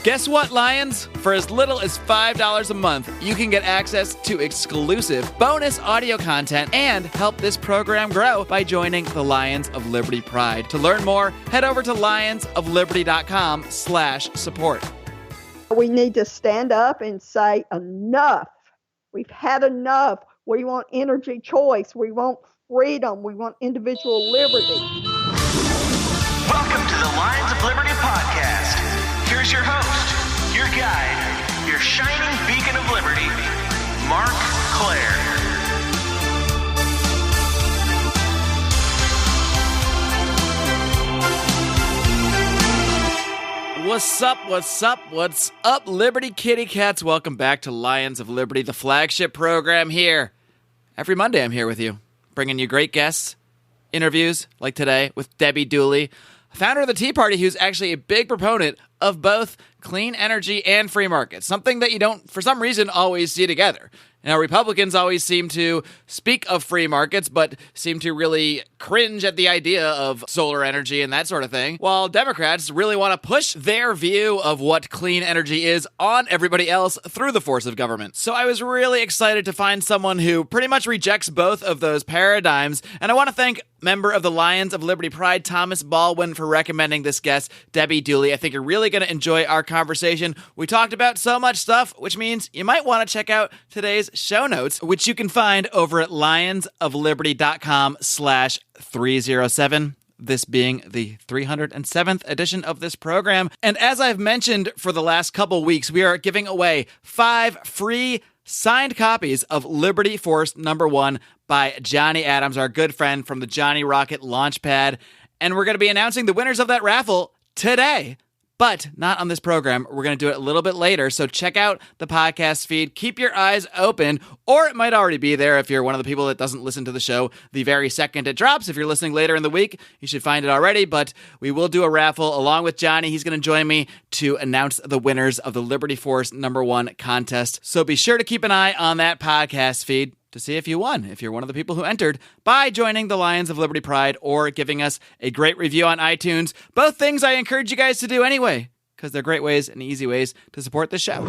Guess what, Lions? For as little as $5 a month, you can get access to exclusive bonus audio content and help this program grow by joining the Lions of Liberty Pride. To learn more, head over to lionsofliberty.com/support. We need to stand up and say enough. We've had enough. We want energy choice. We want freedom. We want individual liberty. Welcome to the Lions of Liberty podcast. Here's your host, your guide, your shining beacon of liberty, Mark Claire. What's up, Liberty Kitty Cats? Welcome back to Lions of Liberty, the flagship program here. Every Monday I'm here with you, bringing you great guests, interviews like today with Debbie Dooley, founder of the Tea Party, who's actually a big proponent of both clean energy and free markets, something that you don't, for some reason, always see together. Now, Republicans always seem to speak of free markets, but seem to really cringe at the idea of solar energy and that sort of thing, while Democrats really want to push their view of what clean energy is on everybody else through the force of government. So I was really excited to find someone who pretty much rejects both of those paradigms, and I want to thank member of the Lions of Liberty Pride, Thomas Baldwin, for recommending this guest, Debbie Dooley. I think you're really going to enjoy our conversation. We talked about so much stuff, which means you might want to check out today's show notes, which you can find over at lionsofliberty.com/307. This being the 307th edition of this program. And as I've mentioned for the last couple weeks, we are giving away 5 free signed copies of Liberty Force #1 by Johnny Adams, our good friend from the Johnny Rocket Launchpad. And we're going to be announcing the winners of that raffle today. But not on this program. We're going to do it a little bit later, so check out the podcast feed. Keep your eyes open, or it might already be there if you're one of the people that doesn't listen to the show the very second it drops. If you're listening later in the week, you should find it already, but we will do a raffle along with Johnny. He's going to join me to announce the winners of the Liberty Force #1 contest, so be sure to keep an eye on that podcast feed to see if you won, if you're one of the people who entered, by joining the Lions of Liberty Pride or giving us a great review on iTunes. Both things I encourage you guys to do anyway, because they're great ways and easy ways to support the show.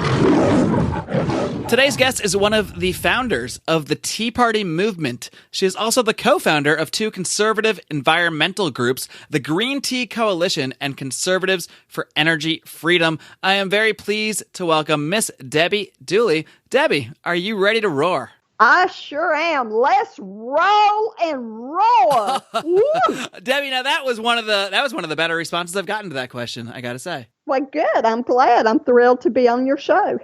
Today's guest is one of the founders of the Tea Party movement. She is also the co-founder of 2 conservative environmental groups, the Green Tea Coalition and Conservatives for Energy Freedom. I am very pleased to welcome Miss Debbie Dooley. Debbie, are you ready to roar? I sure am. Let's roll and roar. Debbie, now that was one of the better responses I've gotten to that question, I gotta say. Well, good. I'm glad. I'm thrilled to be on your show.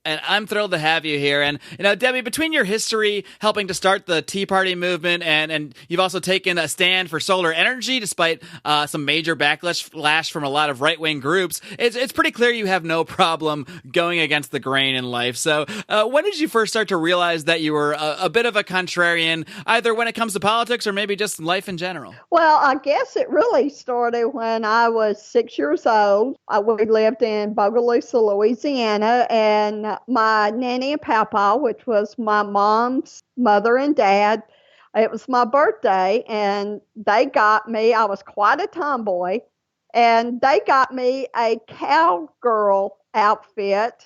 And I'm thrilled to have you here. And, Debbie, between your history helping to start the Tea Party movement and you've also taken a stand for solar energy despite some major backlash from a lot of right-wing groups, it's pretty clear you have no problem going against the grain in life. So when did you first start to realize that you were a bit of a contrarian, either when it comes to politics or maybe just life in general? Well, I guess it really started when I was 6 years old. We lived in Bogalusa, Louisiana, and my nanny and papa, which was my mom's mother and dad, it was my birthday, and they got me, I was quite a tomboy, and they got me a cowgirl outfit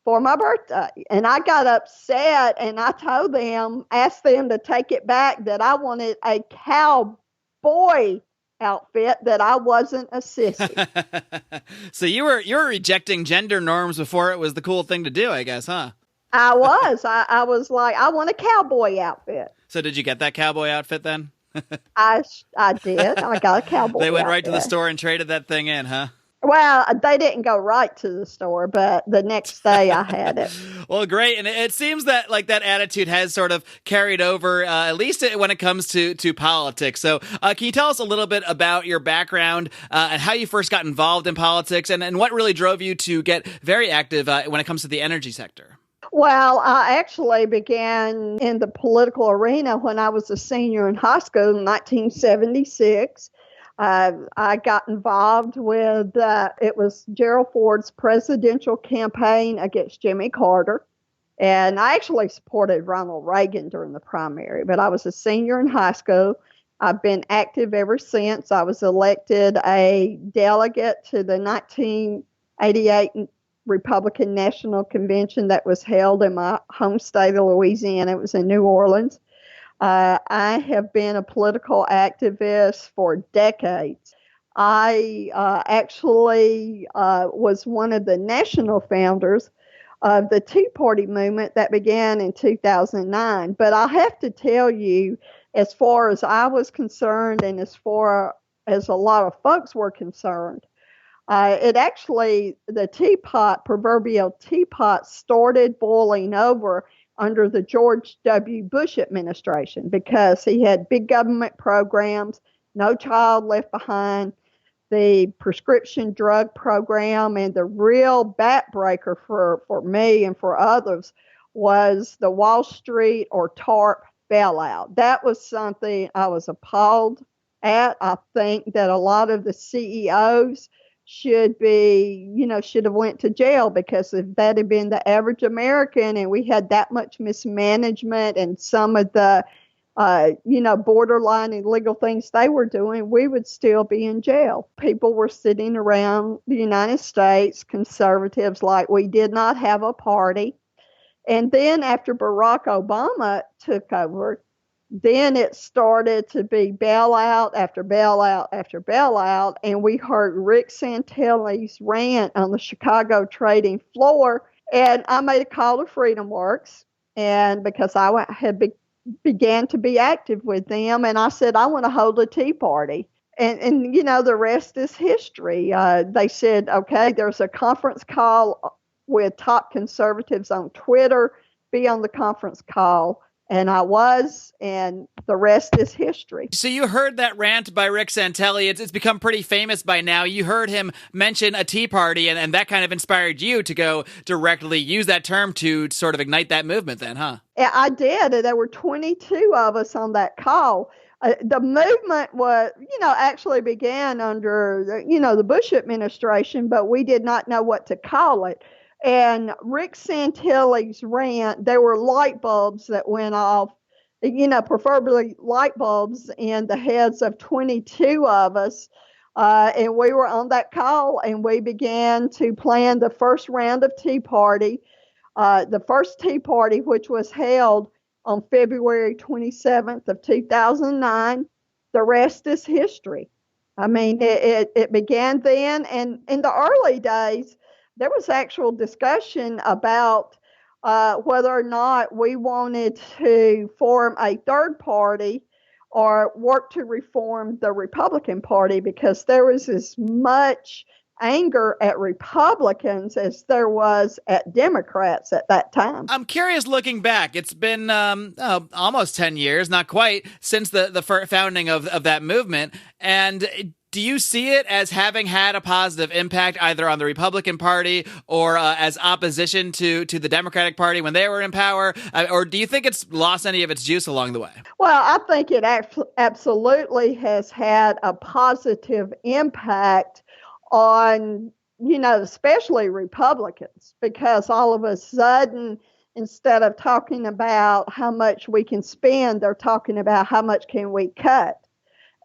for my birthday. And I got upset, and I told them, asked them to take it back, that I wanted a cowboy outfit, that I wasn't a sissy. So you were rejecting gender norms before it was the cool thing to do, I guess, huh? I was. I was like, I want a cowboy outfit. So did you get that cowboy outfit then? I did. I got a cowboy They went outfit. right to the store and traded that thing in, huh? Well, they didn't go right to the store, but the next day I had it. Well, great. And it seems that that attitude has sort of carried over, at least when it comes to politics. So can you tell us a little bit about your background and how you first got involved in politics and what really drove you to get very active when it comes to the energy sector? Well, I actually began in the political arena when I was a senior in high school in 1976. I got involved with, it was Gerald Ford's presidential campaign against Jimmy Carter. And I actually supported Ronald Reagan during the primary, but I was a senior in high school. I've been active ever since. I was elected a delegate to the 88 Republican National Convention that was held in my home state of Louisiana. It was in New Orleans. I have been a political activist for decades. I actually was one of the national founders of the Tea Party movement that began in 2009. But I have to tell you, as far as I was concerned and as far as a lot of folks were concerned, the proverbial teapot started boiling over under the George W. Bush administration because he had big government programs, No Child Left Behind, the prescription drug program, and the real backbreaker for me and for others was the Wall Street or TARP bailout. That was something I was appalled at. I think that a lot of the CEOs should have went to jail, because if that had been the average American and we had that much mismanagement and some of the borderline illegal things they were doing, we would still be in jail. People were sitting around the United States, conservatives, like we did not have a party. And then after Barack Obama took over, then it started to be bailout after bailout after bailout. And we heard Rick Santelli's rant on the Chicago trading floor. And I made a call to Freedom Works, and because I had began to be active with them, and I said, I want to hold a tea party. And the rest is history. They said, okay, there's a conference call with top conservatives on Twitter. Be on the conference call. And I was, and the rest is history. So you heard that rant by Rick Santelli. It's become pretty famous by now. You heard him mention a tea party, and that kind of inspired you to go directly use that term to sort of ignite that movement then, huh? Yeah, I did. There were 22 of us on that call. The movement was, actually began under, the Bush administration, but we did not know what to call it. And Rick Santelli's rant, there were light bulbs that went off, preferably light bulbs in the heads of 22 of us. And we were on that call, and we began to plan the first round of Tea Party. The first Tea Party, which was held on February 27th of 2009. The rest is history. I mean, it began then, and in the early days, there was actual discussion about whether or not we wanted to form a third party or work to reform the Republican Party, because there was as much anger at Republicans as there was at Democrats at that time. I'm curious, looking back, it's been almost 10 years, not quite, since the founding of that movement. And do you see it as having had a positive impact either on the Republican Party or as opposition to the Democratic Party when they were in power? Or do you think it's lost any of its juice along the way? Well, I think it absolutely has had a positive impact on, especially Republicans, because all of a sudden, instead of talking about how much we can spend, they're talking about how much can we cut.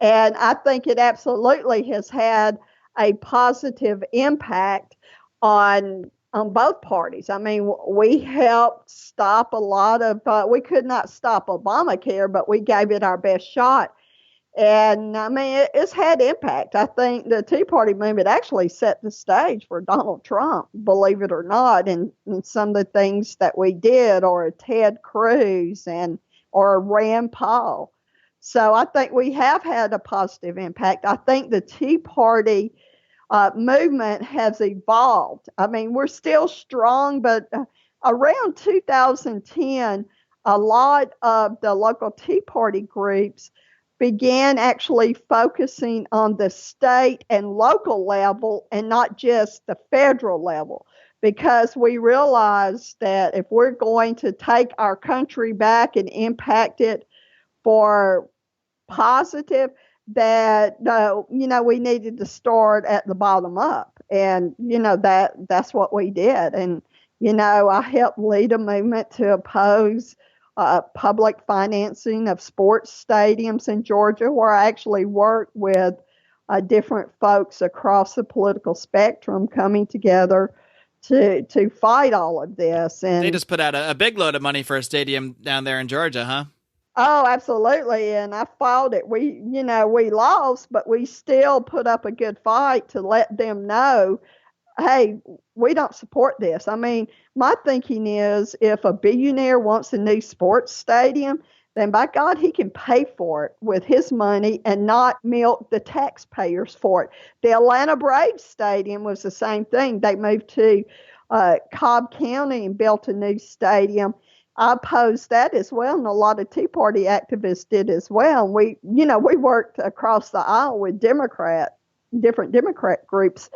And I think it absolutely has had a positive impact on both parties. I mean, we helped stop a lot of, we could not stop Obamacare, but we gave it our best shot. And I mean, it's had impact. I think the Tea Party movement actually set the stage for Donald Trump, believe it or not, and some of the things that we did, or a Ted Cruz or a Rand Paul. So I think we have had a positive impact. I think the Tea Party movement has evolved. I mean, we're still strong, but around 2010, a lot of the local Tea Party groups began actually focusing on the state and local level and not just the federal level, because we realized that if we're going to take our country back and impact it for positive, that we needed to start at the bottom up, and that's what we did. And I helped lead a movement to oppose public financing of sports stadiums in Georgia, where I actually worked with different folks across the political spectrum coming together to fight all of this. And they just put out a big load of money for a stadium down there in Georgia, huh? Oh, absolutely. And I fought it. We lost, but we still put up a good fight to let them know, hey, we don't support this. I mean, my thinking is if a billionaire wants a new sports stadium, then by God, he can pay for it with his money and not milk the taxpayers for it. The Atlanta Braves Stadium was the same thing. They moved to Cobb County and built a new stadium. I opposed that as well, and a lot of Tea Party activists did as well. We worked across the aisle with different Democrat groups.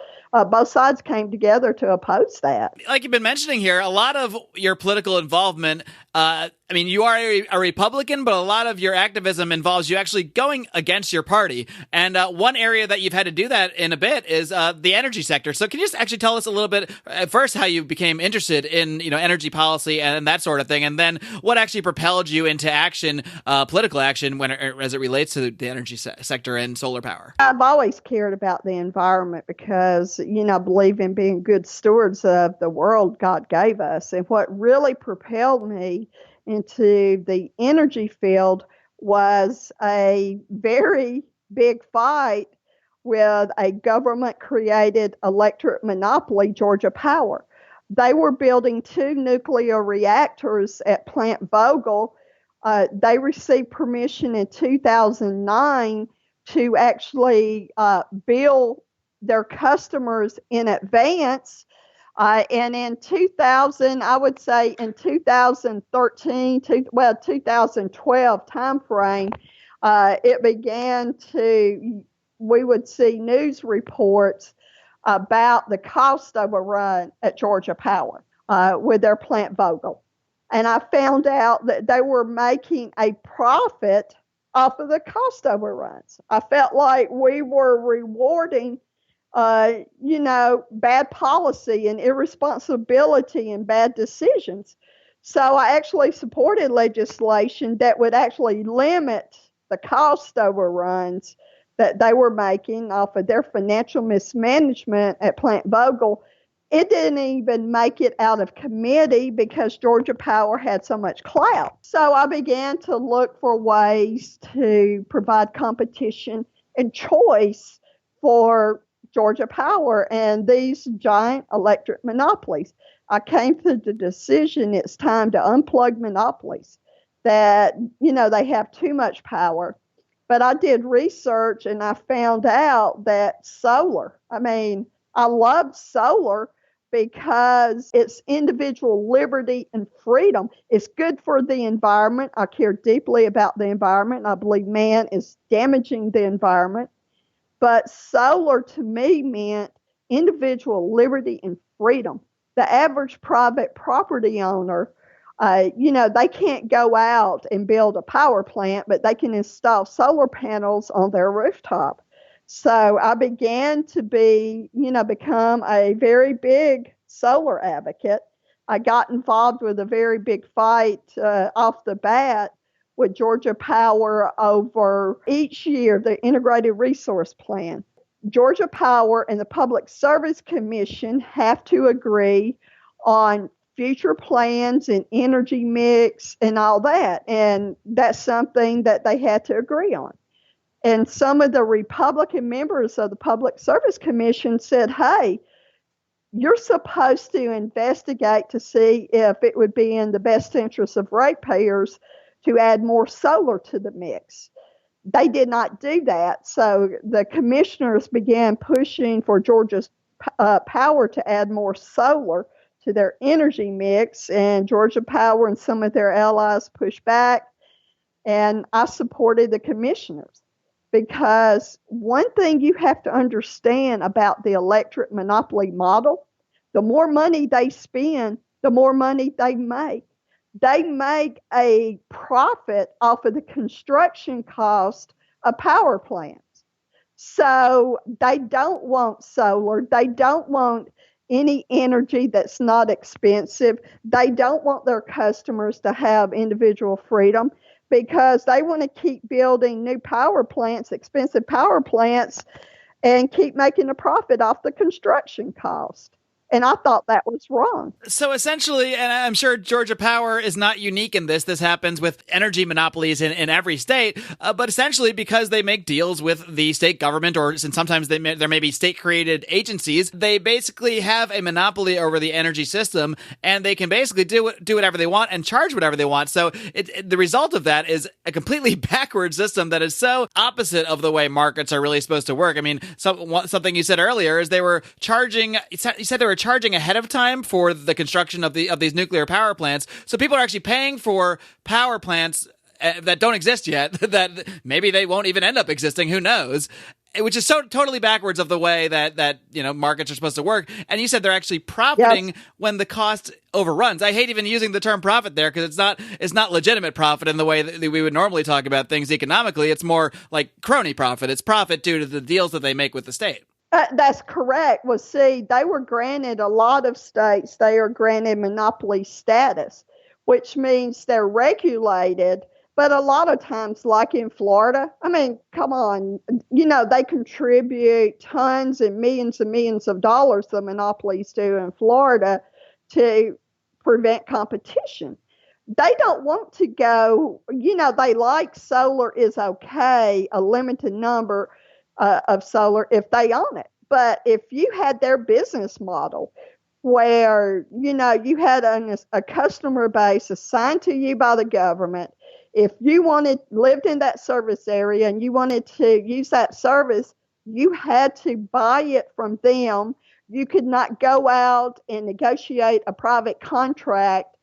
Both sides came together to oppose that. Like you've been mentioning here, a lot of your political involvement, I mean, you are a Republican, but a lot of your activism involves you actually going against your party. And one area that you've had to do that in a bit is the energy sector. So can you just actually tell us a little bit, first, how you became interested in, energy policy and that sort of thing, and then what actually propelled you into action, political action, as it relates to the energy sector and solar power? I've always cared about the environment because, I believe in being good stewards of the world God gave us. And what really propelled me into the energy field was a very big fight with a government-created electric monopoly, Georgia Power. They were building 2 nuclear reactors at Plant Vogtle. They received permission in 2009 to actually bill their customers in advance. And in 2000, I would say in 2013, 2012 timeframe, it began we would see news reports about the cost overrun at Georgia Power with their Plant Vogtle. And I found out that they were making a profit off of the cost overruns. I felt like we were rewarding bad policy and irresponsibility and bad decisions. So I actually supported legislation that would actually limit the cost overruns that they were making off of their financial mismanagement at Plant Vogtle. It didn't even make it out of committee because Georgia Power had so much clout. So I began to look for ways to provide competition and choice for Georgia Power and these giant electric monopolies. I came to the decision it's time to unplug monopolies, that, they have too much power. But I did research and I found out that solar, I love solar because it's individual liberty and freedom. It's good for the environment. I care deeply about the environment. I believe man is damaging the environment. But solar to me meant individual liberty and freedom. The average private property owner, they can't go out and build a power plant, but they can install solar panels on their rooftop. So I began to become a very big solar advocate. I got involved with a very big fight off the bat with Georgia Power over each year, the Integrated Resource Plan. Georgia Power and the Public Service Commission have to agree on future plans and energy mix and all that. And that's something that they had to agree on. And some of the Republican members of the Public Service Commission said, hey, you're supposed to investigate to see if it would be in the best interest of ratepayers to add more solar to the mix. They did not do that. So the commissioners began pushing for Georgia's Power to add more solar to their energy mix. And Georgia Power and some of their allies pushed back. And I supported the commissioners. Because one thing you have to understand about the electric monopoly model, the more money they spend, the more money they make. They make a profit off of the construction cost of power plants. So they don't want solar. They don't want any energy that's not expensive. They don't want their customers to have individual freedom, because they want to keep building new power plants, expensive power plants, and keep making a profit off the construction cost. And I thought that was wrong. So essentially, and I'm sure Georgia Power is not unique in this. This happens with energy monopolies in every state. But essentially, because they make deals with the state government, or sometimes there may be state-created agencies, they basically have a monopoly over the energy system, and they can basically do whatever they want and charge whatever they want. So the result of that is a completely backward system that is so opposite of the way markets are really supposed to work. I mean, something you said earlier is they were charging. You said they were charging ahead of time for the construction of these nuclear power plants. So people are actually paying for power plants that don't exist yet, that maybe they won't even end up existing. Who knows? Which is so totally backwards of the way that markets are supposed to work. And you said they're actually profiting when the cost overruns. I hate even using the term profit there, because it's not legitimate profit in the way that we would normally talk about things economically. It's more like crony profit. It's profit due to the deals that they make with the state. That's correct. Well, see, they were granted, a lot of states, they are granted monopoly status, which means they're regulated. But a lot of times, like in Florida, I mean, come on, they contribute tons and millions of dollars, the monopolies do in Florida, to prevent competition. They don't want to go, they like solar is okay, a limited number of solar if they own it. But if you had their business model where, you had a customer base assigned to you by the government, if you lived in that service area and you wanted to use that service, you had to buy it from them. You could not go out and negotiate a private contract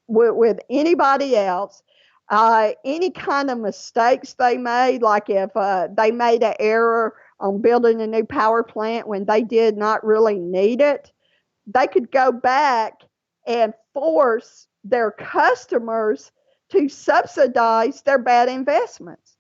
with anybody else. Any kind of mistakes they made, like if they made an error on building a new power plant when they did not really need it, they could go back and force their customers to subsidize their bad investments.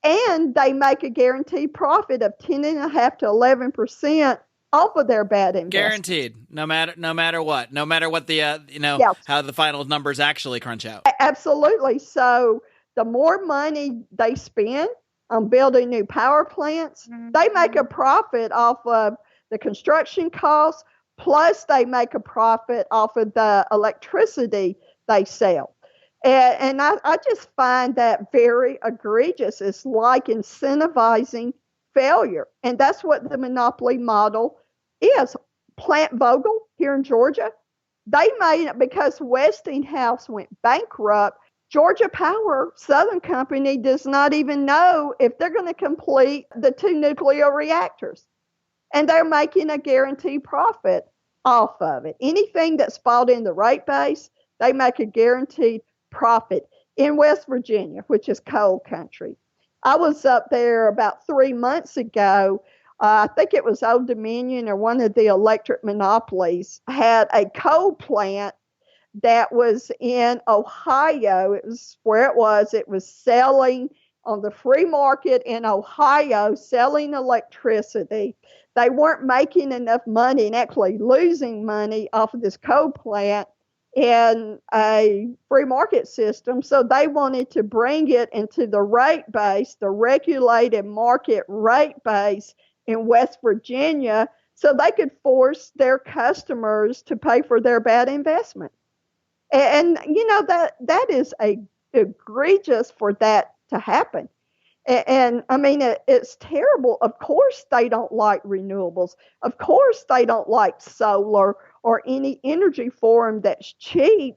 And they make a guaranteed profit of 10.5% to 11% off of their bad investments. Guaranteed, no matter what the how the final numbers actually crunch out. Absolutely. So the more money they spend on building new power plants, they make a profit off of the construction costs, plus they make a profit off of the electricity they sell. And I just find that very egregious. It's like incentivizing failure. And that's what the monopoly model is. Plant Vogtle here in Georgia, they made it because Westinghouse went bankrupt. Georgia Power, Southern Company, does not even know if they're going to complete the 2 nuclear reactors. And they're making a guaranteed profit off of it. Anything that's bought in the rate base, they make a guaranteed profit. In West Virginia, which is coal country, I was up there about 3 months ago. I think it was Old Dominion or one of the electric monopolies had a coal plant that was in Ohio. It was where it was selling on the free market in Ohio, selling electricity. They weren't making enough money and actually losing money off of this coal plant in a free market system. So they wanted to bring it into the rate base, the regulated market rate base in West Virginia, so they could force their customers to pay for their bad investment. And that is egregious for that to happen. And I mean, it's terrible. Of course, they don't like renewables. Of course, they don't like solar or any energy form that's cheap,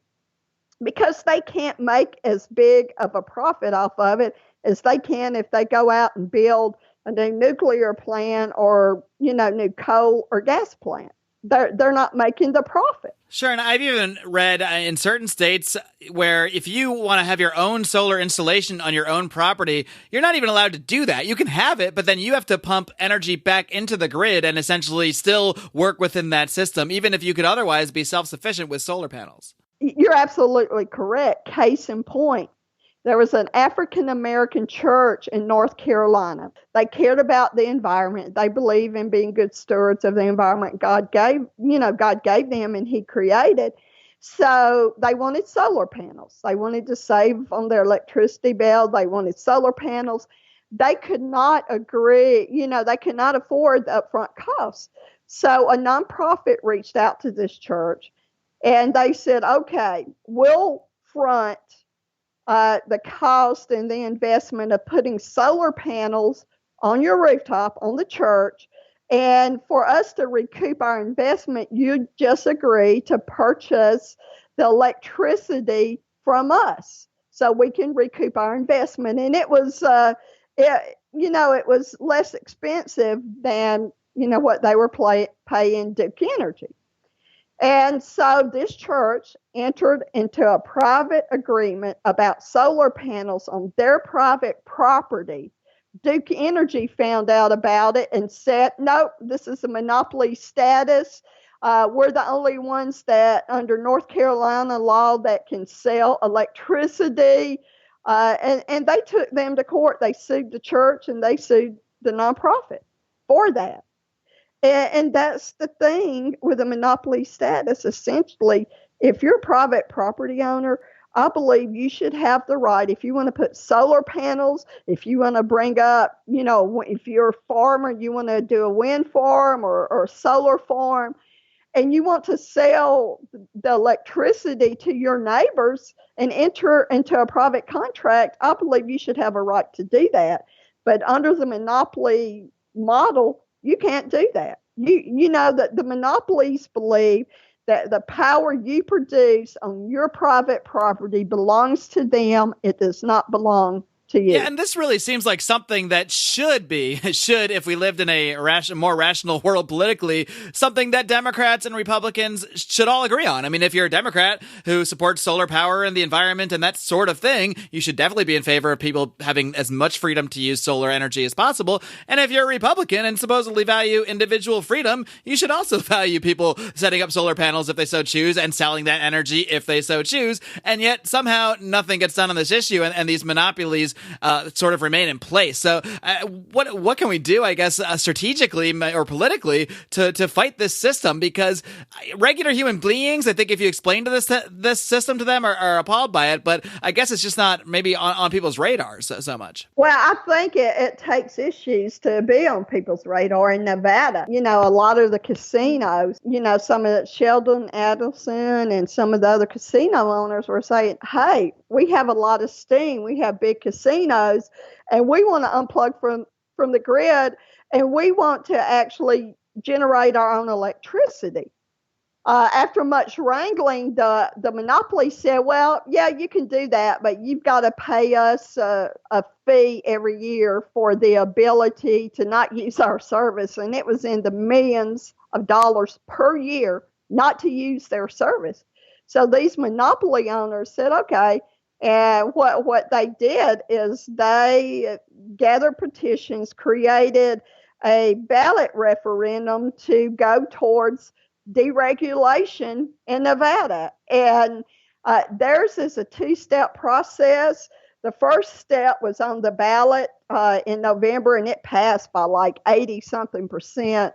because they can't make as big of a profit off of it as they can if they go out and build a new nuclear plant or, new coal or gas plant. They're not making the profit. Sure, and I've even read in certain states where if you want to have your own solar installation on your own property, you're not even allowed to do that. You can have it, but then you have to pump energy back into the grid and essentially still work within that system, even if you could otherwise be self-sufficient with solar panels. You're absolutely correct. Case in point. There was an African-American church in North Carolina. They cared about the environment. They believe in being good stewards of the environment God gave them and He created. So they wanted solar panels. They wanted to save on their electricity bill. They wanted solar panels. they could not agree, they could not afford the upfront costs. So a nonprofit reached out to this church and they said, okay, we'll front the cost and the investment of putting solar panels on your rooftop on the church. And for us to recoup our investment, you just agree to purchase the electricity from us so we can recoup our investment. And it was, it was less expensive than, what they were paying Duke Energy. And so this church entered into a private agreement about solar panels on their private property. Duke Energy found out about it and said, nope, this is a monopoly status. We're the only ones that under North Carolina law that can sell electricity. And they took them to court. They sued the church and they sued the nonprofit for that. And that's the thing with a monopoly status. Essentially, if you're a private property owner, I believe you should have the right, if you want to put solar panels, if you want to bring up, if you're a farmer, you want to do a wind farm or a solar farm, and you want to sell the electricity to your neighbors and enter into a private contract, I believe you should have a right to do that. But under the monopoly model, you can't do that. You know that the monopolies believe that the power you produce on your private property belongs to them. It does not belong to you. Yeah, and this really seems like something that should, if we lived in a more rational world politically, something that Democrats and Republicans should all agree on. I mean, if you're a Democrat who supports solar power and the environment and that sort of thing, you should definitely be in favor of people having as much freedom to use solar energy as possible. And if you're a Republican and supposedly value individual freedom, you should also value people setting up solar panels if they so choose and selling that energy if they so choose. And yet somehow nothing gets done on this issue, and these monopolies sort of remain in place. So what can we do, I guess, strategically or politically to fight this system? Because regular human beings, I think if you explain to this system to them, are appalled by it. But I guess it's just not maybe on people's radars so much. Well, I think it takes issues to be on people's radar in Nevada. A lot of the casinos, some of the Sheldon Adelson and some of the other casino owners were saying, hey, we have a lot of steam. We have big casinos, and we want to unplug from the grid, and we want to actually generate our own electricity. After much wrangling, the monopoly said, well, yeah, you can do that, but you've got to pay us a fee every year for the ability to not use our service. And it was in the millions of dollars per year not to use their service. So these monopoly owners said, okay. And what they did is they gathered petitions, created a ballot referendum to go towards deregulation in Nevada. And theirs is a two-step process. The first step was on the ballot in November, and it passed by like 80-something%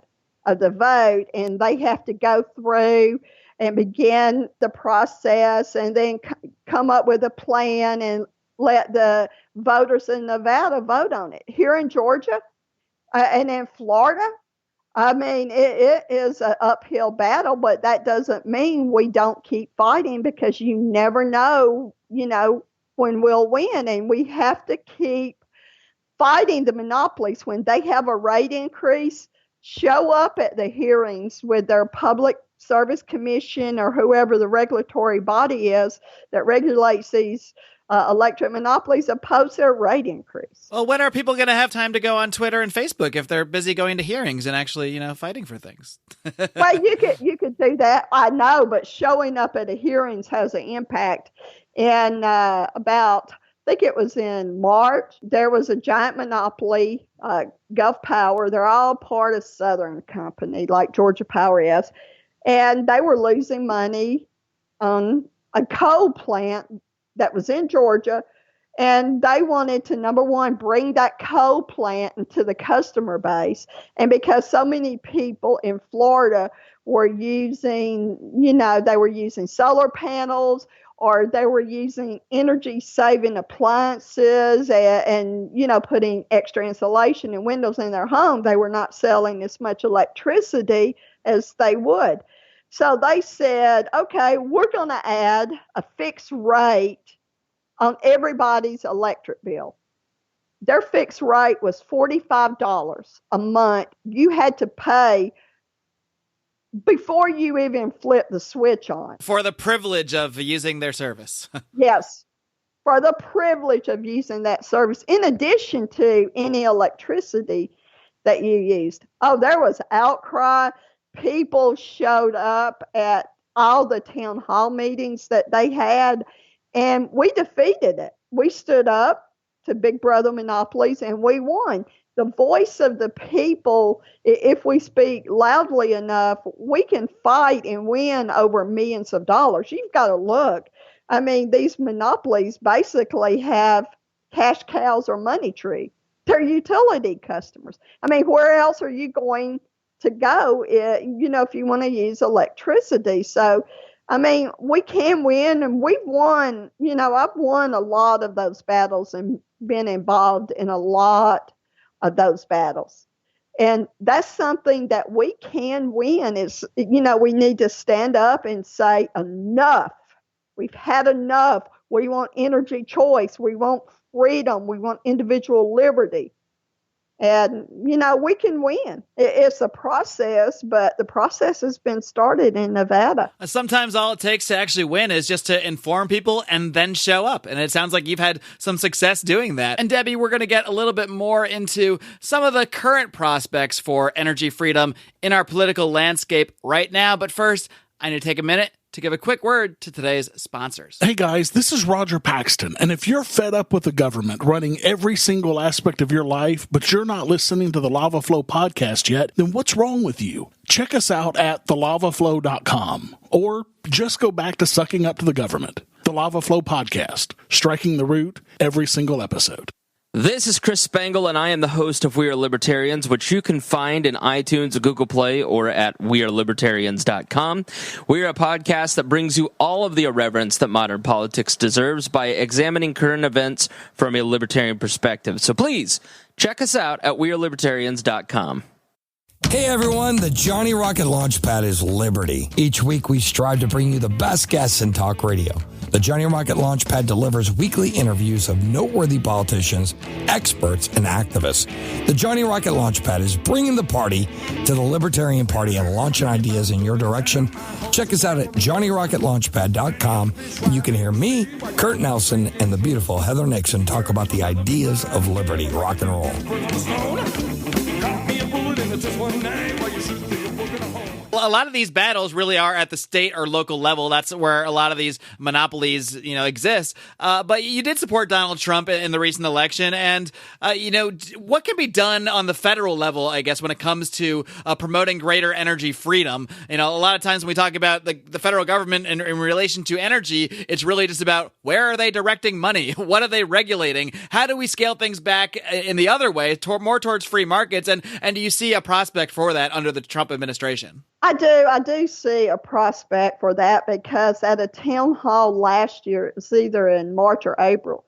of the vote. And they have to go through and begin the process and then come up with a plan and let the voters in Nevada vote on it. Here in Georgia and in Florida, I mean, it is an uphill battle, but that doesn't mean we don't keep fighting, because you never know, when we'll win. And we have to keep fighting the monopolies. When they have a rate increase, show up at the hearings with their public service commission or whoever the regulatory body is that regulates these electric monopolies, oppose their rate increase. Well, when are people going to have time to go on Twitter and Facebook if they're busy going to hearings and actually, fighting for things? Well, you could do that. I know, but showing up at the hearings has an impact. And about, I think it was in March, there was a giant monopoly, Gulf Power. They're all part of Southern Company, like Georgia Power is. And they were losing money on a coal plant that was in Georgia. And they wanted to, number one, bring that coal plant into the customer base. And because so many people in Florida were using, they were using solar panels or they were using energy-saving appliances and, putting extra insulation and windows in their home, they were not selling as much electricity as they would. So they said, okay, we're going to add a fixed rate on everybody's electric bill. Their fixed rate was $45 a month. You had to pay before you even flip the switch on. For the privilege of using their service. Yes, for the privilege of using that service, in addition to any electricity that you used. Oh, there was outcry. People showed up at all the town hall meetings that they had, and we defeated it. We stood up to Big Brother Monopolies, and we won. The voice of the people, if we speak loudly enough, we can fight and win over millions of dollars. You've got to look. I mean, these monopolies basically have cash cows or money tree. They're utility customers. I mean, where else are you going to go, if you want to use electricity? So, I mean, we can win, and we've won. I've won a lot of those battles and been involved in a lot of those battles. And that's something that we can win is, we need to stand up and say, enough. We've had enough. We want energy choice. We want freedom. We want individual liberty. And, we can win. It's a process, but the process has been started in Nevada. Sometimes all it takes to actually win is just to inform people and then show up. And it sounds like you've had some success doing that. And Debbie, we're going to get a little bit more into some of the current prospects for energy freedom in our political landscape right now. But first, I need to take a minute to give a quick word to today's sponsors. Hey guys, this is Roger Paxton, and if you're fed up with the government running every single aspect of your life, but you're not listening to the Lava Flow podcast yet, then what's wrong with you? Check us out at thelavaflow.com, or just go back to sucking up to the government. The Lava Flow podcast, striking the root every single episode. This is Chris Spangle, and I am the host of We Are Libertarians, which you can find in iTunes, Google Play, or at wearelibertarians.com. We are a podcast that brings you all of the irreverence that modern politics deserves by examining current events from a libertarian perspective. So please, check us out at wearelibertarians.com. Hey everyone, the Johnny Rocket Launchpad is Liberty. Each week we strive to bring you the best guests in talk radio. The Johnny Rocket Launchpad delivers weekly interviews of noteworthy politicians, experts, and activists. The Johnny Rocket Launchpad is bringing the party to the Libertarian Party and launching ideas in your direction. Check us out at johnnyrocketlaunchpad.com, and you can hear me, Kurt Nelson, and the beautiful Heather Nixon talk about the ideas of liberty, rock and roll. A lot of these battles really are at the state or local level. That's where a lot of these monopolies, exist. But you did support Donald Trump in the recent election. And, what can be done on the federal level, I guess, when it comes to promoting greater energy freedom? A lot of times when we talk about the federal government in relation to energy, it's really just about where are they directing money? What are they regulating? How do we scale things back in the other way, more towards free markets? And do you see a prospect for that under the Trump administration? I do see a prospect for that, because at a town hall last year, it was either in March or April,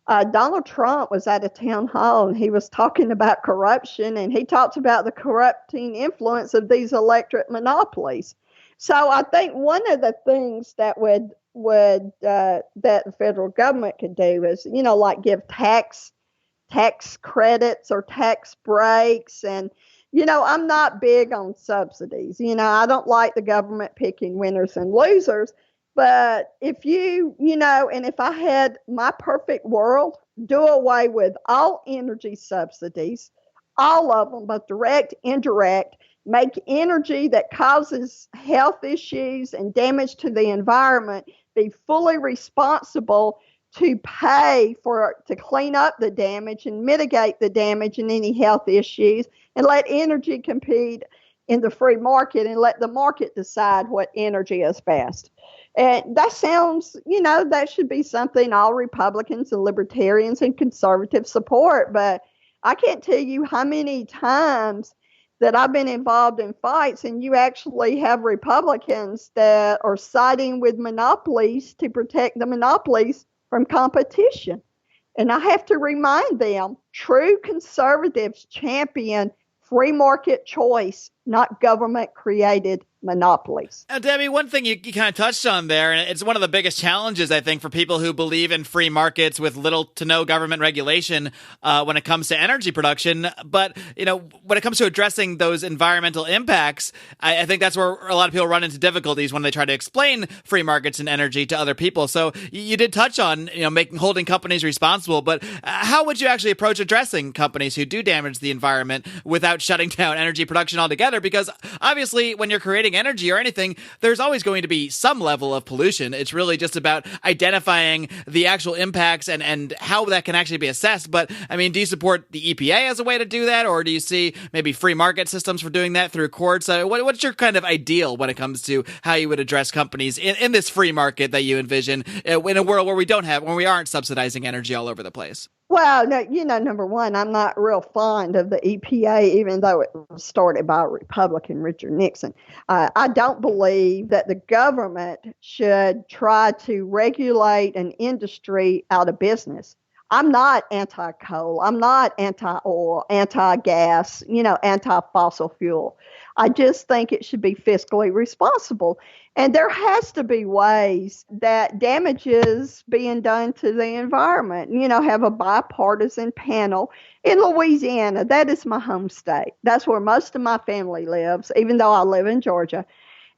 Donald Trump was at a town hall and he was talking about corruption, and he talked about the corrupting influence of these electric monopolies. So I think one of the things that that the federal government could do is, like give tax credits or tax breaks. And I'm not big on subsidies. I don't like the government picking winners and losers. But if and if I had my perfect world, do away with all energy subsidies, all of them, both direct, indirect, make energy that causes health issues and damage to the environment be fully responsible to pay to clean up the damage and mitigate the damage and any health issues, and let energy compete in the free market and let the market decide what energy is best. And that sounds, that should be something all Republicans and libertarians and conservatives support. But I can't tell you how many times that I've been involved in fights, and you actually have Republicans that are siding with monopolies to protect the monopolies from competition. And I have to remind them, true conservatives champion free market choice, not government-created monopolies. Now, Debbie, one thing you kind of touched on there, and it's one of the biggest challenges, I think, for people who believe in free markets with little to no government regulation when it comes to energy production. But, when it comes to addressing those environmental impacts, I think that's where a lot of people run into difficulties when they try to explain free markets and energy to other people. So you did touch on, holding companies responsible, but how would you actually approach addressing companies who do damage the environment without shutting down energy production altogether? Because obviously, when you're creating energy or anything, there's always going to be some level of pollution. It's really just about identifying the actual impacts and how that can actually be assessed. But, do you support the EPA as a way to do that? Or do you see maybe free market systems for doing that through courts? What's your kind of ideal when it comes to how you would address companies in this free market that you envision in a world where we aren't subsidizing energy all over the place? Well, no, number one, I'm not real fond of the EPA, even though it was started by Republican Richard Nixon. I don't believe that the government should try to regulate an industry out of business. I'm not anti-coal. I'm not anti-oil, anti-gas, anti-fossil fuel. I just think it should be fiscally responsible. And there has to be ways that damage is being done to the environment. Have a bipartisan panel. In Louisiana, that is my home state. That's where most of my family lives, even though I live in Georgia.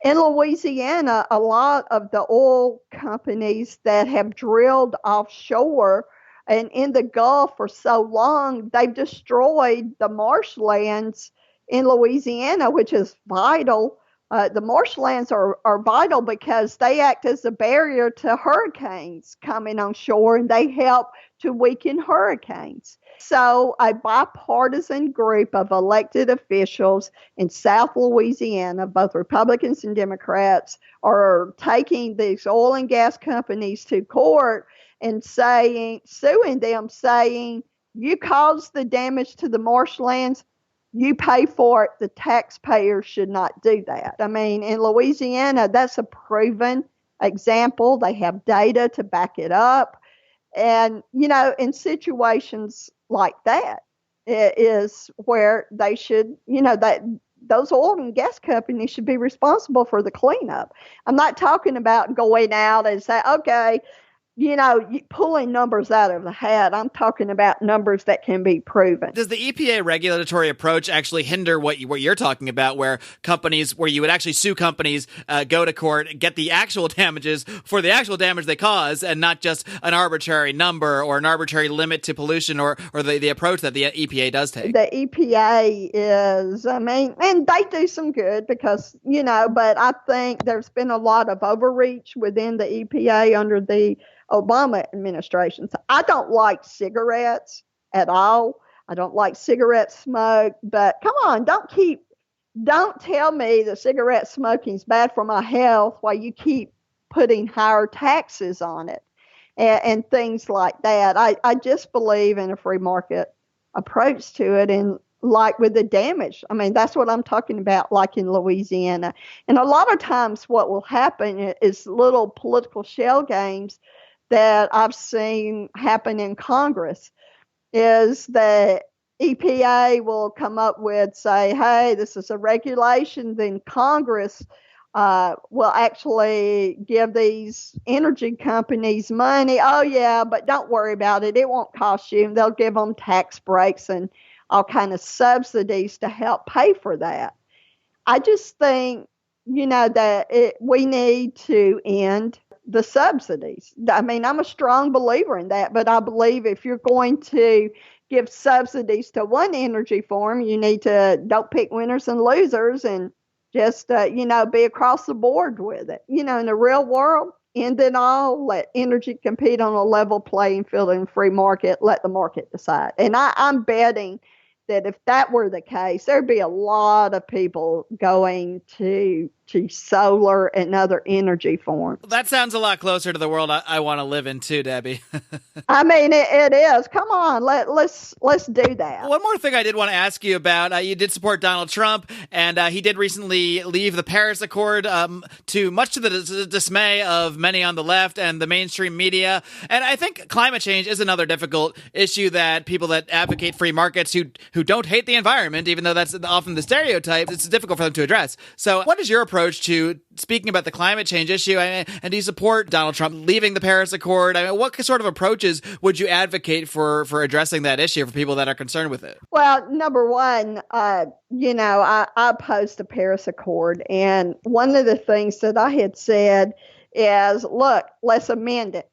In Louisiana, a lot of the oil companies that have drilled offshore and in the Gulf for so long, they've destroyed the marshlands in Louisiana, which is vital. The marshlands are vital because they act as a barrier to hurricanes coming on shore, and they help to weaken hurricanes. So a bipartisan group of elected officials in South Louisiana, both Republicans and Democrats, are taking these oil and gas companies to court and suing them, saying, you caused the damage to the marshlands, you pay for it. The taxpayer should not do that. In Louisiana, that's a proven example. They have data to back it up. And, in situations like that, it is where they should, that those oil and gas companies should be responsible for the cleanup. I'm not talking about going out and say, okay, pulling numbers out of the hat. I'm talking about numbers that can be proven. Does the EPA regulatory approach actually hinder what you're talking about, where you would actually sue companies, go to court, get the actual damages for the actual damage they cause, and not just an arbitrary number or an arbitrary limit to pollution or the approach that the EPA does take? The EPA is, and they do some good because, but I think there's been a lot of overreach within the EPA under the Obama administration. So I don't like cigarettes at all. I don't like cigarette smoke, but come on, don't tell me that cigarette smoking is bad for my health while you keep putting higher taxes on it and things like that. I just believe in a free market approach to it, and like with the damage. That's what I'm talking about, like in Louisiana. And a lot of times what will happen is little political shell games that I've seen happen in Congress is that EPA will come up with, say, hey, this is a regulation. Then Congress will actually give these energy companies money. Oh, yeah, but don't worry about it. It won't cost you. And they'll give them tax breaks and all kind of subsidies to help pay for that. I just think, that we need to end the subsidies. I'm a strong believer in that, but I believe if you're going to give subsidies to one energy form, you need to don't pick winners and losers and just, be across the board with it. In the real world, end it all, let energy compete on a level playing field in free market, let the market decide. And I'm betting that if that were the case, there'd be a lot of people going to to solar and other energy forms. That sounds a lot closer to the world I want to live in too, Debbie. I mean, it is. Come on, let's do that. One more thing I did want to ask you about. You did support Donald Trump, and he did recently leave the Paris Accord, much to the dismay of many on the left and the mainstream media. And I think climate change is another difficult issue that people that advocate free markets who don't hate the environment, even though that's often the stereotype, it's difficult for them to address. So what is your approach to speaking about the climate change issue? And do you support Donald Trump leaving the Paris Accord? I mean, what sort of approaches would you advocate for addressing that issue for people that are concerned with it? Well, number one, I oppose the Paris Accord. And one of the things that I had said is, look, let's amend it.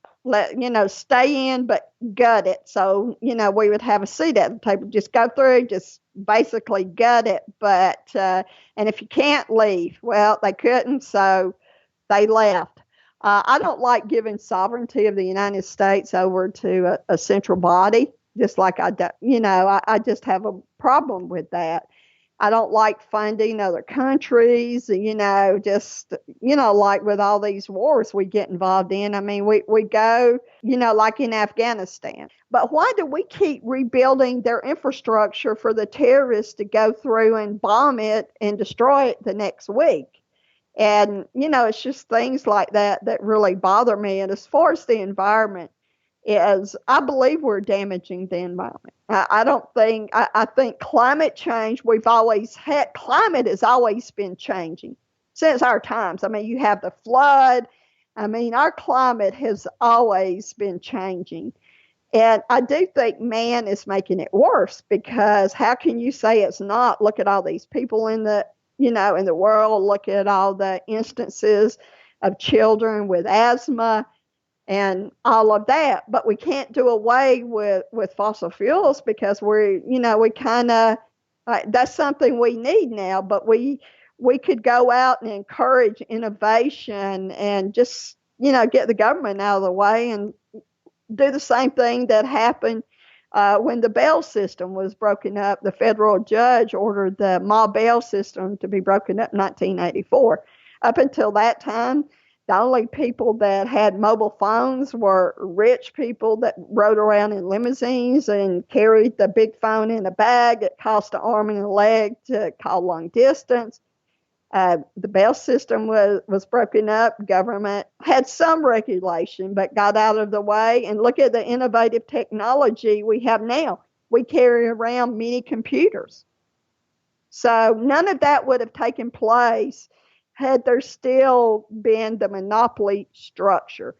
Stay in, but gut it. So, we would have a seat at the table. Just go through, just basically gut it. But, and if you can't leave, well, they couldn't, so they left. I don't like giving sovereignty of the United States over to a central body, just like I just have a problem with that. I don't like funding other countries, like with all these wars we get involved in. I mean, we go, like in Afghanistan. But why do we keep rebuilding their infrastructure for the terrorists to go through and bomb it and destroy it the next week? And, it's just things like that really bother me. And as far as the environment, I believe we're damaging the environment. I think climate change, climate has always been changing since our times. I mean, you have the flood. I mean, our climate has always been changing. And I do think man is making it worse, because how can you say it's not? Look at all these people in the world. Look at all the instances of children with asthma and all of that. But we can't do away with fossil fuels, because we kind of, that's something we need now. But we could go out and encourage innovation and just, get the government out of the way and do the same thing that happened when the bail system was broken up. The federal judge ordered the Ma bail system to be broken up in 1984. Up until that time, the only people that had mobile phones were rich people that rode around in limousines and carried the big phone in a bag. It cost an arm and a leg to call long distance. The bail system was broken up. Government had some regulation, but got out of the way. And look at the innovative technology we have now. We carry around mini computers. So none of that would have taken place had there still been the monopoly structure,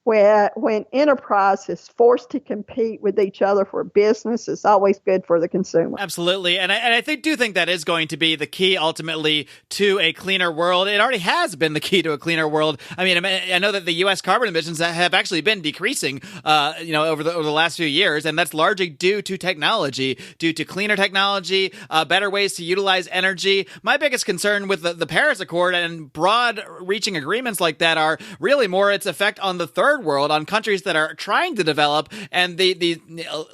where when enterprise is forced to compete with each other for business, it's always good for the consumer. Absolutely. And I do think that is going to be the key ultimately to a cleaner world. It already has been the key to a cleaner world. I mean, I know that the U.S. carbon emissions have actually been decreasing, over the last few years. And that's largely due to technology, due to cleaner technology, better ways to utilize energy. My biggest concern with the Paris Accord and broad reaching agreements like that are really more its effect on the third world, on countries that are trying to develop, and the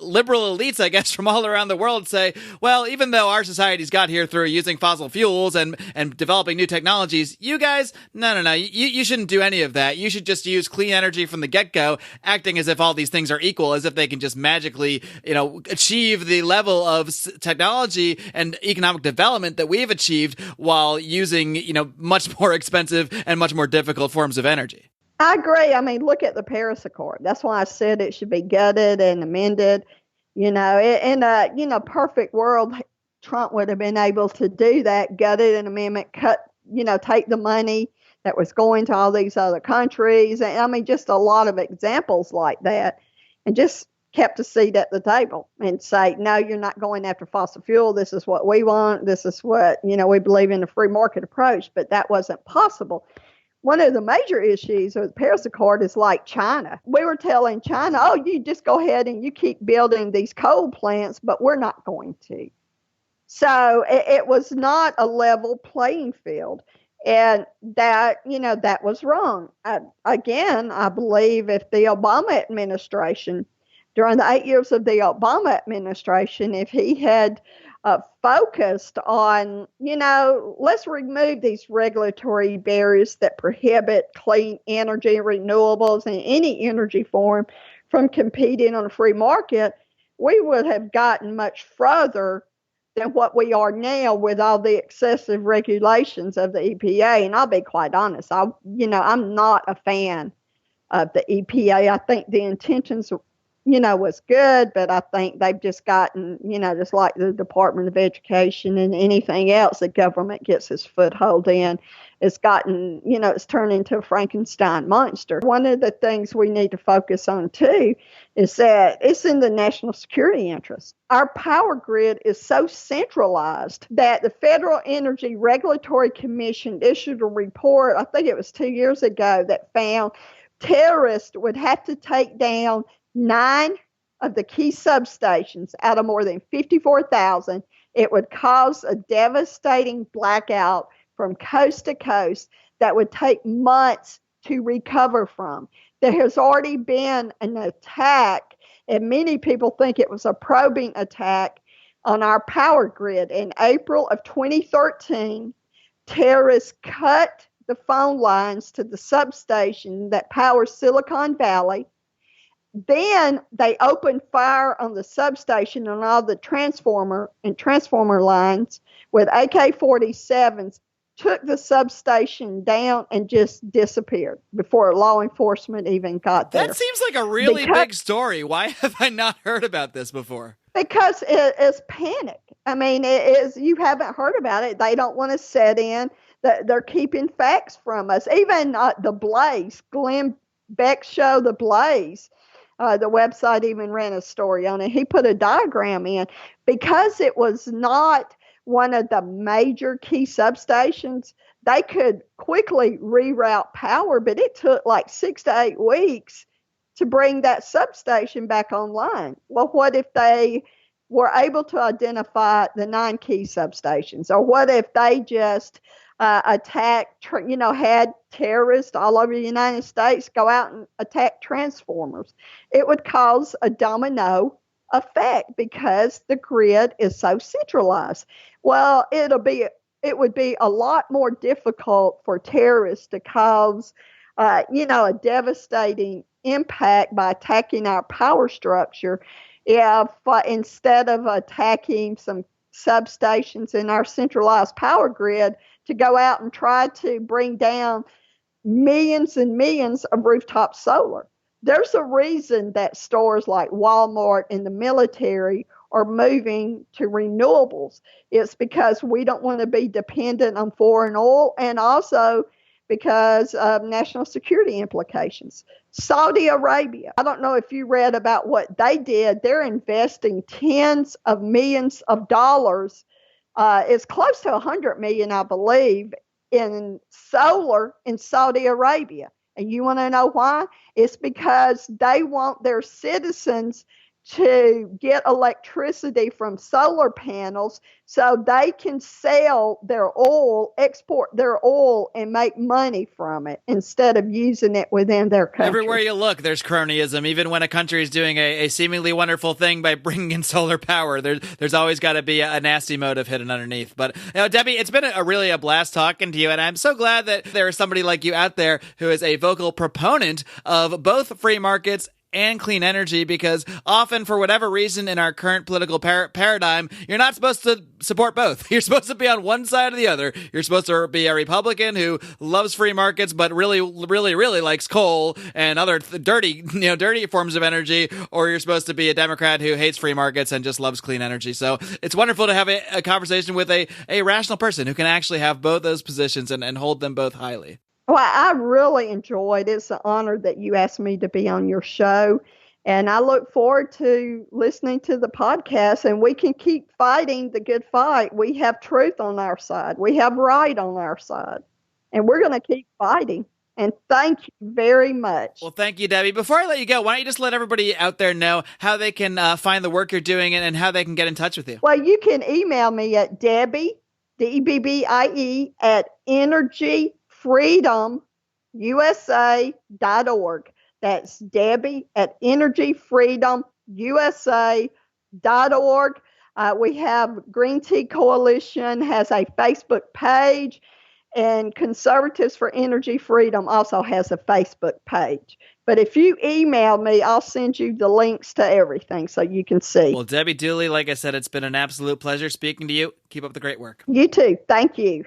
liberal elites, I guess, from all around the world say, well, even though our societies got here through using fossil fuels and developing new technologies, you guys, no, you shouldn't do any of that. You should just use clean energy from the get-go, acting as if all these things are equal, as if they can just magically, achieve the level of technology and economic development that we've achieved while using, much more expensive and much more difficult forms of energy. I agree. I mean, look at the Paris Accord. That's why I said it should be gutted and amended. In a perfect world, Trump would have been able to do that, gutted an amendment, take the money that was going to all these other countries. And I mean, just a lot of examples like that, and just kept a seat at the table and say, no, you're not going after fossil fuel. This is what we want. This is what, we believe in a free market approach, but that wasn't possible. One of the major issues with the Paris Accord is like China. We were telling China, oh, you just go ahead and you keep building these coal plants, but we're not going to. So it was not a level playing field. And that was wrong. I believe if the Obama administration, during the 8 years of the Obama administration, if he had focused on, let's remove these regulatory barriers that prohibit clean energy, renewables, and any energy form from competing on a free market, we would have gotten much further than what we are now with all the excessive regulations of the EPA. And I'll be quite honest, I'm not a fan of the EPA. I think the intentions, was good, but I think they've just gotten, just like the Department of Education and anything else the government gets its foothold in, it's gotten, it's turned into a Frankenstein monster. One of the things we need to focus on too is that it's in the national security interest. Our power grid is so centralized that the Federal Energy Regulatory Commission issued a report, I think it was 2 years ago, that found terrorists would have to take down 9 of the key substations out of more than 54,000. It would cause a devastating blackout from coast to coast that would take months to recover from. There has already been an attack, and many people think it was a probing attack on our power grid. In April of 2013, terrorists cut the phone lines to the substation that powers Silicon Valley. Then they opened fire on the substation and all the transformer lines with AK-47s, took the substation down, and just disappeared before law enforcement even got there. That seems like a really big story. Why have I not heard about this before? Because it is panic. I mean, it is. You haven't heard about it. They don't want to set in. They're keeping facts from us. Even The Blaze, Glenn Beck's show, The Blaze, the website even ran a story on it. He put a diagram in because it was not one of the major key substations. They could quickly reroute power, but it took like 6 to 8 weeks to bring that substation back online. Well, what if they were able to identify the 9 key substations? Or what if they just attacked, had terrorists all over the United States go out and attack transformers? It would cause a domino effect because the grid is so centralized. Well, it would be a lot more difficult for terrorists to cause, a devastating impact by attacking our power structure if instead of attacking some substations in our centralized power grid, to go out and try to bring down millions and millions of rooftop solar. There's a reason that stores like Walmart and the military are moving to renewables. It's because we don't want to be dependent on foreign oil, and also because of national security implications. Saudi Arabia, I don't know if you read about what they did. They're investing tens of millions of dollars. It's close to 100 million, I believe, in solar in Saudi Arabia. And you want to know why? It's because they want their citizens to get electricity from solar panels so they can sell their oil, export their oil, and make money from it instead of using it within their country. Everywhere you look, there's cronyism. Even when a country is doing a seemingly wonderful thing by bringing in solar power, there's always got to be a nasty motive hidden underneath. But Debbie, it's been really a blast talking to you, and I'm so glad that there is somebody like you out there who is a vocal proponent of both free markets and clean energy, because often, for whatever reason, in our current political paradigm, you're not supposed to support both. You're supposed to be on one side or the other. You're supposed to be a Republican who loves free markets but really, really, really likes coal and other dirty forms of energy, or you're supposed to be a Democrat who hates free markets and just loves clean energy. So it's wonderful to have a conversation with a rational person who can actually have both those positions and hold them both highly. Well, I really enjoyed it. It's an honor that you asked me to be on your show. And I look forward to listening to the podcast, and we can keep fighting the good fight. We have truth on our side. We have right on our side. And we're going to keep fighting. And thank you very much. Well, thank you, Debbie. Before I let you go, why don't you just let everybody out there know how they can find the work you're doing and how they can get in touch with you? Well, you can email me at Debbie, DEBBIE, at energyfreedomusa.org. That's Debbie at energyfreedomusa.org. We have Green Tea Coalition has a Facebook page, and Conservatives for Energy Freedom also has a Facebook page. But if you email me, I'll send you the links to everything so you can see. Well, Debbie Dooley, like I said, it's been an absolute pleasure speaking to you. Keep up the great work. You too. Thank you.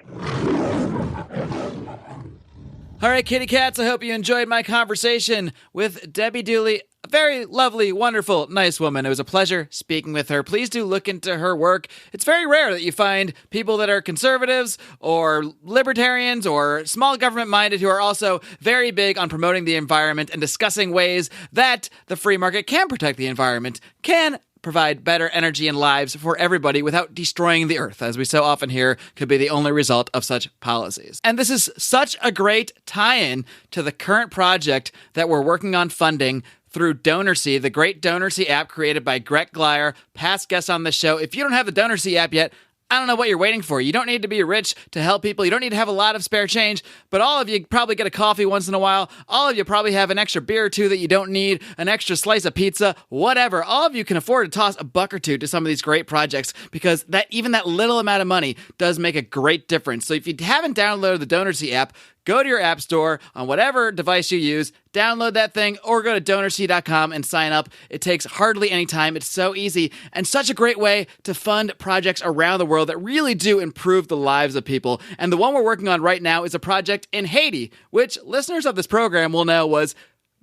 All right, kitty cats, I hope you enjoyed my conversation with Debbie Dooley. A very lovely, wonderful, nice woman. It was a pleasure speaking with her. Please do look into her work. It's very rare that you find people that are conservatives or libertarians or small government minded who are also very big on promoting the environment and discussing ways that the free market can protect the environment, can provide better energy and lives for everybody without destroying the earth, as we so often hear could be the only result of such policies. And this is such a great tie-in to the current project that we're working on funding through DonorSee, the great DonorSee app created by Greg Glyer, past guest on the show. If you don't have the DonorSee app yet, I don't know what you're waiting for. You don't need to be rich to help people. You don't need to have a lot of spare change, but all of you probably get a coffee once in a while. All of you probably have an extra beer or two that you don't need, an extra slice of pizza, whatever. All of you can afford to toss a buck or two to some of these great projects because even that little amount of money does make a great difference. So if you haven't downloaded the DonorSee app, go to your app store on whatever device you use, download that thing, or go to DonorSee.com and sign up. It takes hardly any time. It's so easy and such a great way to fund projects around the world that really do improve the lives of people. And the one we're working on right now is a project in Haiti, which listeners of this program will know was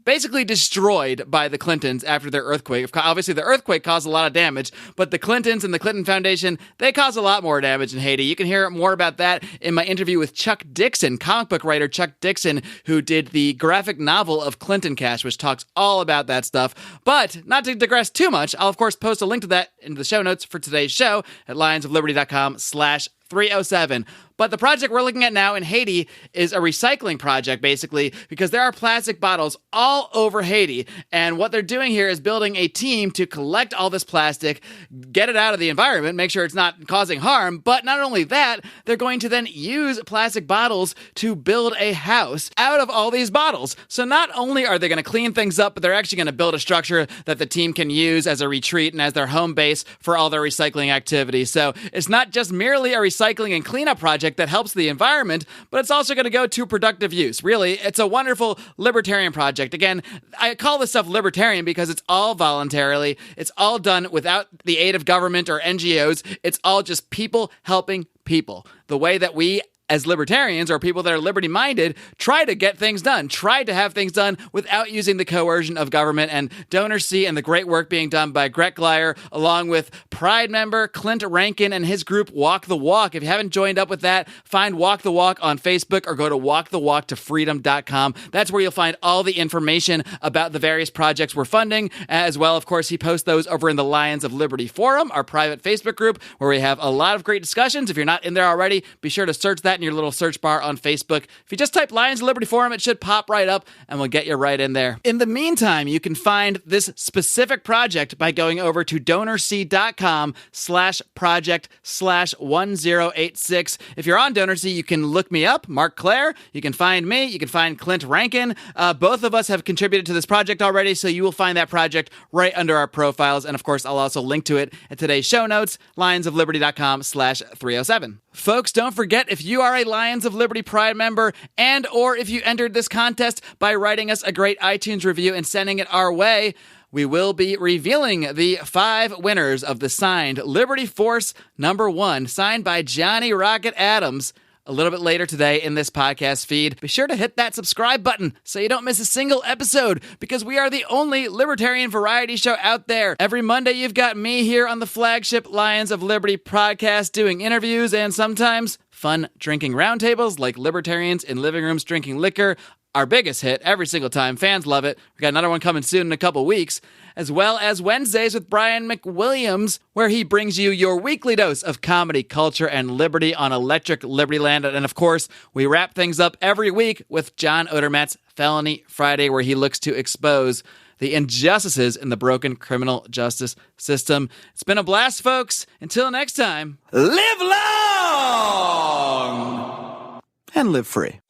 basically destroyed by the Clintons after their earthquake. Obviously, the earthquake caused a lot of damage, but the Clintons and the Clinton Foundation, they caused a lot more damage in Haiti. You can hear more about that in my interview with Chuck Dixon, comic book writer Chuck Dixon, who did the graphic novel of Clinton Cash, which talks all about that stuff. But not to digress too much, I'll of course post a link to that in the show notes for today's show at lionsofliberty.com/307. But the project we're looking at now in Haiti is a recycling project, basically, because there are plastic bottles all over Haiti. And what they're doing here is building a team to collect all this plastic, get it out of the environment, make sure it's not causing harm. But not only that, they're going to then use plastic bottles to build a house out of all these bottles. So not only are they going to clean things up, but they're actually going to build a structure that the team can use as a retreat and as their home base for all their recycling activities. So it's not just merely a recycling and cleanup project that helps the environment, but it's also going to go to productive use. Really, it's a wonderful libertarian project. Again, I call this stuff libertarian because it's all voluntarily. It's all done without the aid of government or NGOs. It's all just people helping people. The way that we as libertarians or people that are liberty-minded try to get things done, try to have things done without using the coercion of government. And DonorSee and the great work being done by Greg Glyer, along with Pride member Clint Rankin and his group Walk the Walk. If you haven't joined up with that, find Walk the Walk on Facebook or go to walkthewalktofreedom.com. That's where you'll find all the information about the various projects we're funding. As well, of course, he posts those over in the Lions of Liberty Forum, our private Facebook group, where we have a lot of great discussions. If you're not in there already, be sure to search that in your little search bar on Facebook. If you just type Lions of Liberty Forum, it should pop right up and we'll get you right in there. In the meantime, you can find this specific project by going over to DonorSee.com/project/1086. If you're on DonorSee, you can look me up, Mark Claire. You can find me. You can find Clint Rankin. Both of us have contributed to this project already, so you will find that project right under our profiles. And of course, I'll also link to it at today's show notes, lionsofliberty.com/307. Folks, don't forget, if you are a Lions of Liberty Pride member and or if you entered this contest by writing us a great iTunes review and sending it our way, we will be revealing the 5 winners of the signed Liberty Force #1, signed by Johnny Rocket Adams, a little bit later today in this podcast feed. Be sure to hit that subscribe button so you don't miss a single episode, because we are the only libertarian variety show out there. Every Monday, you've got me here on the flagship Lions of Liberty podcast doing interviews and sometimes fun drinking roundtables like libertarians in living rooms drinking liquor. Our biggest hit every single time. Fans love it. We got another one coming soon in a couple weeks. As well as Wednesdays with Brian McWilliams, where he brings you your weekly dose of comedy, culture, and liberty on Electric Liberty Land. And of course, we wrap things up every week with John Odermatt's Felony Friday, where he looks to expose the injustices in the broken criminal justice system. It's been a blast, folks. Until next time, live long and live free.